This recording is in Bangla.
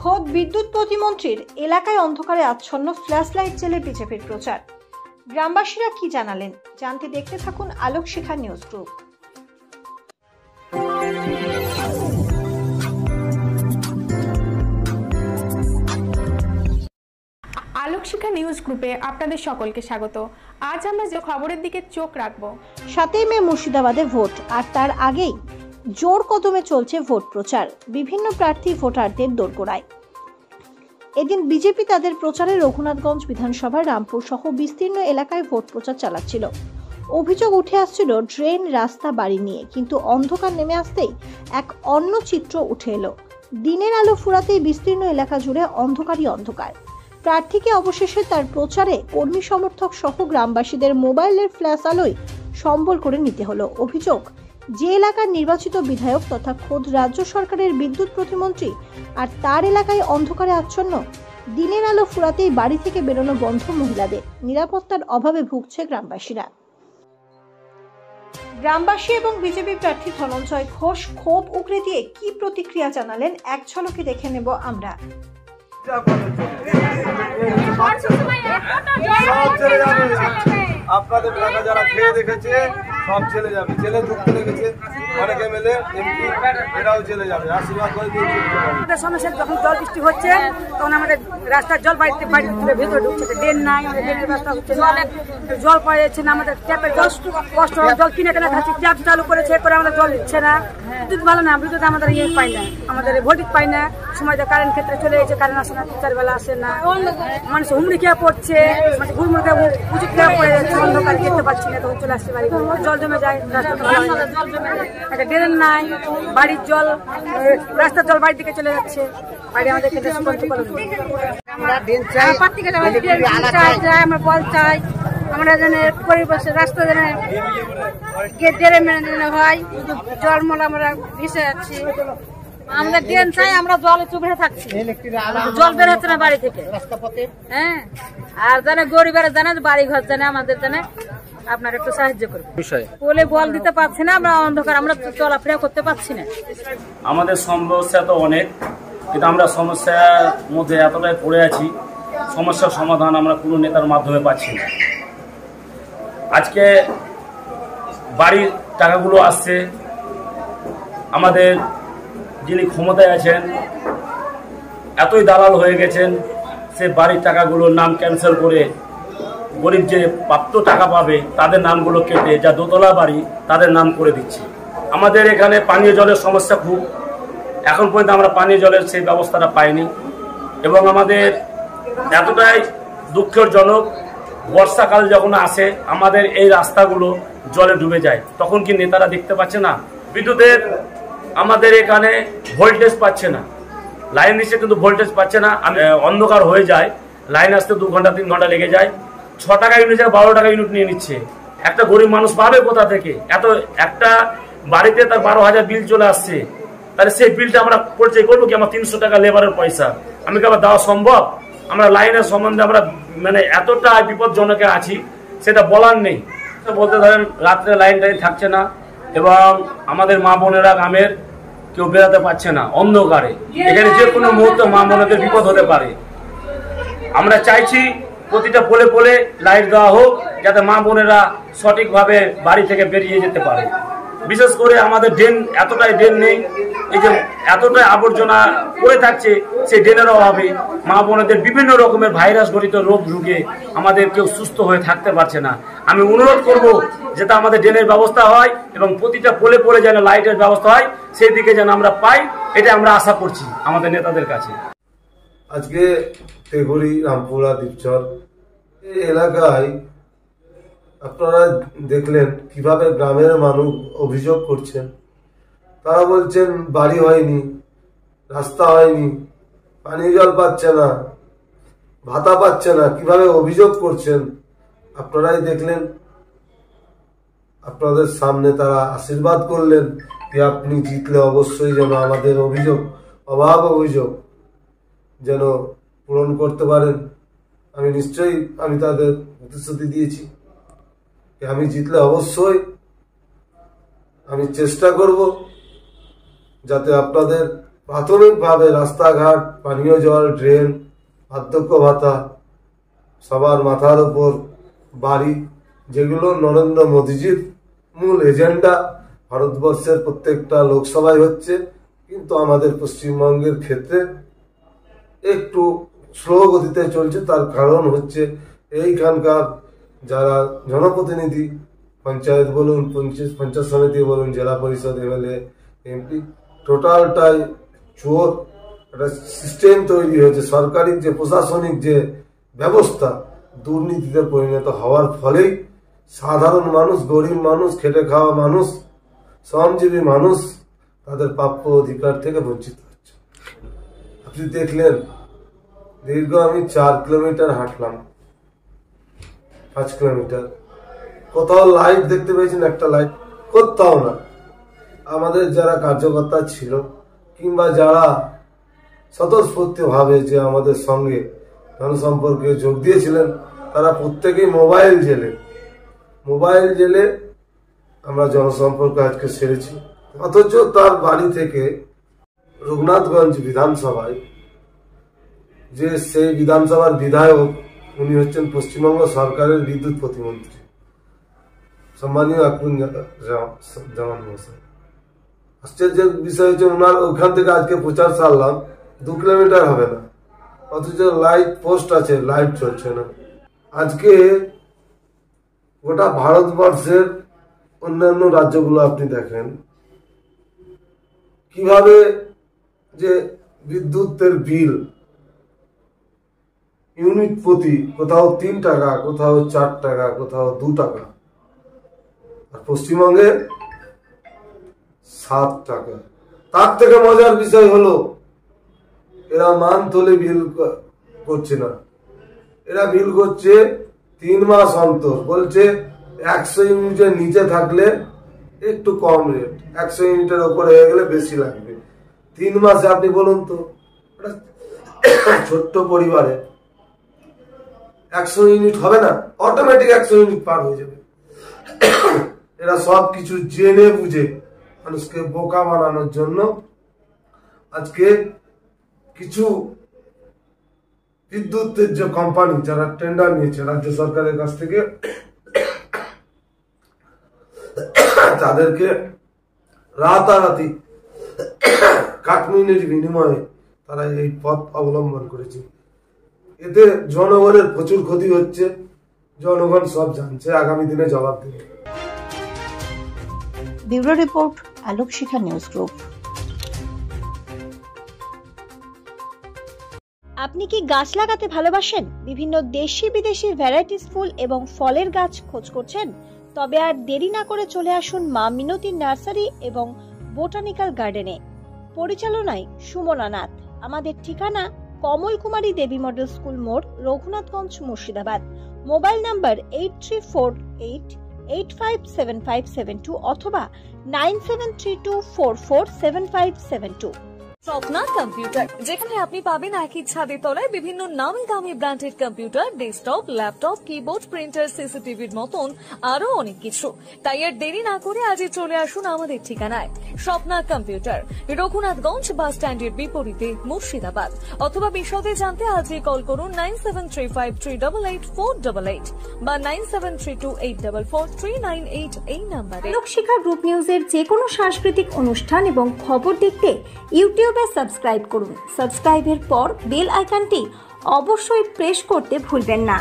খোদ বিদ্যুৎ প্রতিমন্ত্রীর এলাকায় অন্ধকারে আচ্ছন্ন ফ্ল্যাশ লাইট জেলে বিজেপির প্রচার। গ্রামবাসীরা কি জানালেন জানতে দেখতে থাকুন আলোক শিখা নিউজ গ্রুপ। আলোক শিখা নিউজ গ্রুপে আপনাদের সকলকে স্বাগত। আজ আমরা যে খবরের দিকে চোখ রাখবো, 7 মে মুর্শিদাবাদে ভোট, আর তার আগেই জোর কদমে চলছে ভোট প্রচার। বিভিন্ন প্রার্থী ভোটারদের দোরগোড়ায়। এদিন বিজেপি তাদের প্রচারে রঘুনাথগঞ্জ বিধানসভার রামপুর সহ বিস্তীর্ণ এলাকায় ভোট প্রচার চালাচ্ছিল। অভিযোগ উঠে আসছিল ড্রেন, রাস্তা, বাড়ি নিয়ে, কিন্তু অন্ধকার নেমে আসতেই এক অন্য চিত্র উঠে এলো। দিনের আলো ফুরাতেই বিস্তীর্ণ এলাকা জুড়ে অন্ধকারই অন্ধকার। প্রার্থীকে অবশেষে তার প্রচারে কর্মী সমর্থক সহ গ্রামবাসীদের মোবাইলের ফ্ল্যাশ আলোয় সম্বল করে নিতে হলো। অভিযোগ, যে এলাকার নির্বাচিত বিধায়ক তথা খোদ রাজ্য সরকারের বিদ্যুৎ প্রতিমন্ত্রী, আর তার এলাকায় অন্ধকারে আচ্ছন্ন। দিনের আলো ফুরাতেই বাড়ি থেকে বেরোনো বন্ধ মহিলাদের। নিরাপত্তার অভাবে ভুগছে গ্রামবাসীরা। গ্রামবাসী এবং বিজেপি প্রার্থী ধনঞ্জয় ঘোষ ক্ষোভ উগরে দিয়ে কি প্রতিক্রিয়া জানালেন এক ঝলকে দেখে নেব আমরা। আপনাদের এলাকা যারা খেয়ে দেখেছে সব চলে যাবে, জেলে ঢুকতে লেগেছে অনেক এমএলএ এমপি, এরাও চলে যাবে। আশীর্বাদ করে সমস্যা যখন জল বৃষ্টি হচ্ছে তখন আমাদের রাস্তার জল বাড়িতে ভেতরে ঢুকছে, ড্রেন নাই, আমাদের ড্রেনের রাস্তা হচ্ছে, জল পাওয়া যাচ্ছে না, আমাদের ট্যাপের জল কষ্ট, জল কিনে কেনা খাচ্ছি, ট্যাপ চালু করেছে করে আমাদের জল দিচ্ছে না। বিদ্যুৎ ভালো না, বিদ্যুৎ আমাদের ইয়ে পাই না, আমাদের ভোল্টেজ পাই না, সময় কারেন্ট ক্ষেত্রে চলে গেছে, কারেন্ট আসে না, 4 বেলা আসে না, মানুষ হুমড়ি খেয়ে পড়ছে, মানে ঘুরমুড় খেয়ে উঁচু খেয়ে পড়ে যাচ্ছে, অন্ধকার যেতে পারছি না, তখন চলে আসছে বাড়ি, জল জমে যায়, রাস্তা জল জমে যায়, একটা ড্রেন নাই, বাড়ির জল, রাস্তার জল বাড়ির দিকে চলে যাচ্ছে, বাড়ি আমাদের ক্ষেত্রে সুগন্ধ করে আমরা বল চাই, আমরা যেন পরিবেশের রাস্তা যেন ড্রেন মেনে হয়, জলমল আমরা ভেসে যাচ্ছি, আমাদের ড্রেন চাই, আমরা জলে চুপড়ে থাকছি, জল বের হচ্ছে না বাড়ি থেকে, হ্যাঁ, আর জানে গরিবেরা জানে বাড়ি ঘর জানে আমাদের জানে, আপনার একটু সাহায্য করবে বলে বল দিতে পারছি না, আমরা অন্ধকার, আমরা চলাফেরা করতে পারছি না। আমাদের সমস্যা তো অনেক, কিন্তু আমরা সমস্যার মধ্যে এতটাই পড়ে আছি, সমস্যার সমাধান আমরা কোনো নেতার মাধ্যমে পাচ্ছি না। আজকে বাড়ির টাকাগুলো আসছে, আমাদের যিনি ক্ষমতায় আছেন এতই দালাল হয়ে গেছেন, সে বাড়ির টাকাগুলোর নাম ক্যান্সেল করে গরিব যে প্রাপ্ত টাকা পাবে তাদের নামগুলো কেটে, যা দোতলা বাড়ি তাদের নাম করে দিচ্ছে। আমাদের এখানে পানীয় জলের সমস্যা খুব, এখন পর্যন্ত আমরা পানীয় জলের সেই ব্যবস্থাটা পাইনি, এবং আমাদের এতটাই দুঃখজনক, বর্ষাকাল যখন আসে আমাদের এই রাস্তাগুলো জলে ডুবে যায়, তখন কি নেতারা দেখতে পাচ্ছে না? বিদ্যুতের আমাদের এখানে ভোল্টেজ পাচ্ছে না, লাইন দিচ্ছে কিন্তু ভোল্টেজ পাচ্ছে না, অন্ধকার হয়ে যায়, লাইন আসতে 2 ঘন্টা 3 ঘন্টা লেগে যায়, 6 টাকা ইউনিট 12 টাকা ইউনিট নিয়ে নিচ্ছে। একটা গরিব মানুষ পাবে কোথা থেকে? এত একটা বাড়িতে তার 12,000 বিল চলে আসছে, তাহলে সেই বিলটা আমরা পরিচয় করবো কি? আমার 300 টাকা লেবারের পয়সা আমি কি আবার দেওয়া সম্ভব? আমরা লাইনের সম্বন্ধে আমরা মানে এতটা বিপজ্জনকে আছি, সেটা বলার নেই। বলতে ধরেন রাত্রে লাইন টাইন থাকছে না, এবং আমাদের মা বোনেরা গ্রামের কেউ বেরোতে পারছে না অন্ধকারে, এখানে যে কোনো মুহূর্তে মা বোনেদের বিপদ হতে পারে। আমরা চাইছি প্রতিটা পোলে পোলে লাইট দেওয়া হোক, যাতে মা বোনেরা সঠিকভাবে বাড়ি থেকে বেরিয়ে যেতে পারে। বিশেষ করে আমাদের ড্রেন, এতটাই ড্রেন নেই, এই যে এতটাই আবর্জনা পড়ে থাকছে, সেই ড্রেনের অভাবে মা বোনেদের বিভিন্ন রকমের ভাইরাস ঘটিত রোগ ঢুকে আমাদের কেউ সুস্থ হয়ে থাকতে পারছে না। আমি অনুরোধ করব যাতে আমাদের ড্রেনের ব্যবস্থা হয় এবং প্রতিটা পোলে পোলে যেন লাইটের ব্যবস্থা হয়, সেই দিকে যেন আমরা পাই, এটা আমরা আশা করছি আমাদের নেতাদের কাছে। আজকে তেঘুরি, রামপুরা, দ্বীপচর এই এলাকায় আপনারা দেখলেন কিভাবে গ্রামের মানুষ অভিযোগ করছেন। তারা বলছেন বাড়ি হয়নি, রাস্তা হয়নি, পানীয় জল পাচ্ছে না, ভাতা পাচ্ছে না, কিভাবে অভিযোগ করছেন আপনারাই দেখলেন। আপনাদের সামনে তারা আশীর্বাদ করলেন যে আপনি জিতলে অবশ্যই যেন আমাদের অভিযোগ, অভিযোগ যেন পূরণ করতে পারেন। আমি নিশ্চয়ই তাদের প্রতিশ্রুতি দিয়েছি যে আমি জিতলে অবশ্যই আমি চেষ্টা করব যাতে আপনাদের প্রাথমিকভাবে রাস্তাঘাট, পানীয় জল, ড্রেন, বার্ধক্য ভাতা, সবার মাথার উপর বাড়ি, যেগুলো নরেন্দ্র মোদীজির মূল এজেন্ডা ভারতবর্ষের প্রত্যেকটা লোকসভায় হচ্ছে, কিন্তু আমাদের পশ্চিমবঙ্গের ক্ষেত্রে একটু স্লো গতিতে চলছে। তার কারণ হচ্ছে এইখানকার যারা জনপ্রতিনিধি, পঞ্চায়েত বলুন, পঞ্চায়েত সমিতি বলুন, জেলা পরিষদ, এমএলএ, এমপি, টোটালটাই চোর। একটা সিস্টেম তৈরি হয়েছে, সরকারি যে প্রশাসনিক যে ব্যবস্থা দুর্নীতিতে পরিণত হওয়ার ফলেই সাধারণ মানুষ, গরিব মানুষ, খেটে খাওয়া মানুষ, শ্রমজীবী মানুষ তাদের প্রাপ্য অধিকার থেকে বঞ্চিত হচ্ছে। আপনি দেখলেন দীর্ঘ আমি 4 কিলোমিটার হাঁটলাম, 5 কিলোমিটার, কোথাও লাইট দেখতে পেয়েছেন? একটা লাইট কোথাও না। আমাদের যারা কার্যকর্তা ছিল কিংবা যারা স্বতঃস্ফূর্তভাবে যে আমাদের সঙ্গে জনসম্পর্কে যোগ দিয়েছিলেন, তারা প্রত্যেকেই মোবাইল জেলে আমরা জনসম্পর্ক আজকে সেরেছি। অথচ তার বাড়ি থেকে রঘুনাথগঞ্জ বিধানসভায় যে সেই বিধানসভার বিধায়ক, উনি হচ্ছেন পশ্চিমবঙ্গ সরকারের বিদ্যুৎ প্রতিমন্ত্রী সম্মানীয় আকুন জামান মহাশয়। আশ্চর্যের বিষয় হচ্ছে ওনার ওখান থেকে আজকে প্রচার সারলাম, 2 কিলোমিটার হবে না, অথচ লাইট পোস্ট আছে, লাইট চলছে না। আজকে গোটা ভারতবর্ষের অন্যান্য রাজ্যগুলো আপনি দেখেন কিভাবে যে বিদ্যুতের বিল ইউনিট প্রতি কোথাও 3 টাকা, কোথাও 4 টাকা, কোথাও 2 টাকা, আর পশ্চিমবঙ্গে 7 টাকা। তার থেকে মজার বিষয় হলো এরা মান তোলে বিল করছে না, এরা বিল করছে 3 মাস অন্তর। বলছে 100 ইউনিটের নিচে থাকলে একটু কম রেট, 100 ইউনিটের উপরে হয়ে গেলে বেশি লাগবে। 3 মাসে আপনি বলুন তো, ছোট্ট পরিবারে 100 ইউনিট হবে না? অটোমেটিক 100 ইউনিট পার হয়ে যাবে। এরা সব কিছু জেনে বুঝে মানুষকে বোকা বানানোর জন্য আজকে কিছু বিদ্যুতের যে কোম্পানি যারা টেন্ডার নিয়েছে রাজ্য সরকারের কাছ থেকে, তাদেরকে রাতারাতি কাটমিনের বিনিময়ে তারা এই পথ অবলম্বন করেছে। এতে জনগণের প্রচুর ক্ষতি হচ্ছে, জনগণ সব জানছে, আগামী দিনে জবাব দেবে। ব্যুরো রিপোর্ট, আলোক শিখা নিউজ গ্রুপ। আপনি কি গাছ লাগাতে ভালোবাসেন? বিভিন্ন দেশি বিদেশি ভ্যারাইটিস ফুল এবং ফলের গাছ খোঁজ করছেন? তবে আর দেরি না করে চলে আসুন মা মিনতি নার্সারি এবং বোটানিক্যাল গার্ডেনে। পরিচালনায় সুমনা নাথ। আমাদের ঠিকানা কমল কুমারী দেবী মডেল স্কুল মোড়, রঘুনাথগঞ্জ, মুর্শিদাবাদ। মোবাইল নাম্বার 8348857572 অথবা 9732447572। স্বপ্না কম্পিউটার, যেখানে আপনি পাবেন একই ছাদের তলায় বিভিন্ন নামি দামি branded computer, desktop, laptop, keyboard, printer, সিসিটিভির মতন আরো অনেক কিছু। তাই আর দেরি না করে আজই চলে আসুন আমাদের ঠিকানায়। স্বপ্না কম্পিউটার, রঘুনাথগঞ্জ বাস স্ট্যান্ডের বিপরীতে, মুর্শিদাবাদ। অথবা বিশদে জানতে আজই কল করুন 9735388488 বা 9732844398 এই নাম্বারে। আলোক শিখা গ্রুপ নিউজের যে কোনো সাংস্কৃতিক অনুষ্ঠান এবং খবর দেখতে ইউটিউবে সাবস্ক্রাইব করুন। সাবস্ক্রাইবের পর বেল আইকনটি অবশ্যই প্রেস করতে ভুলবেন না।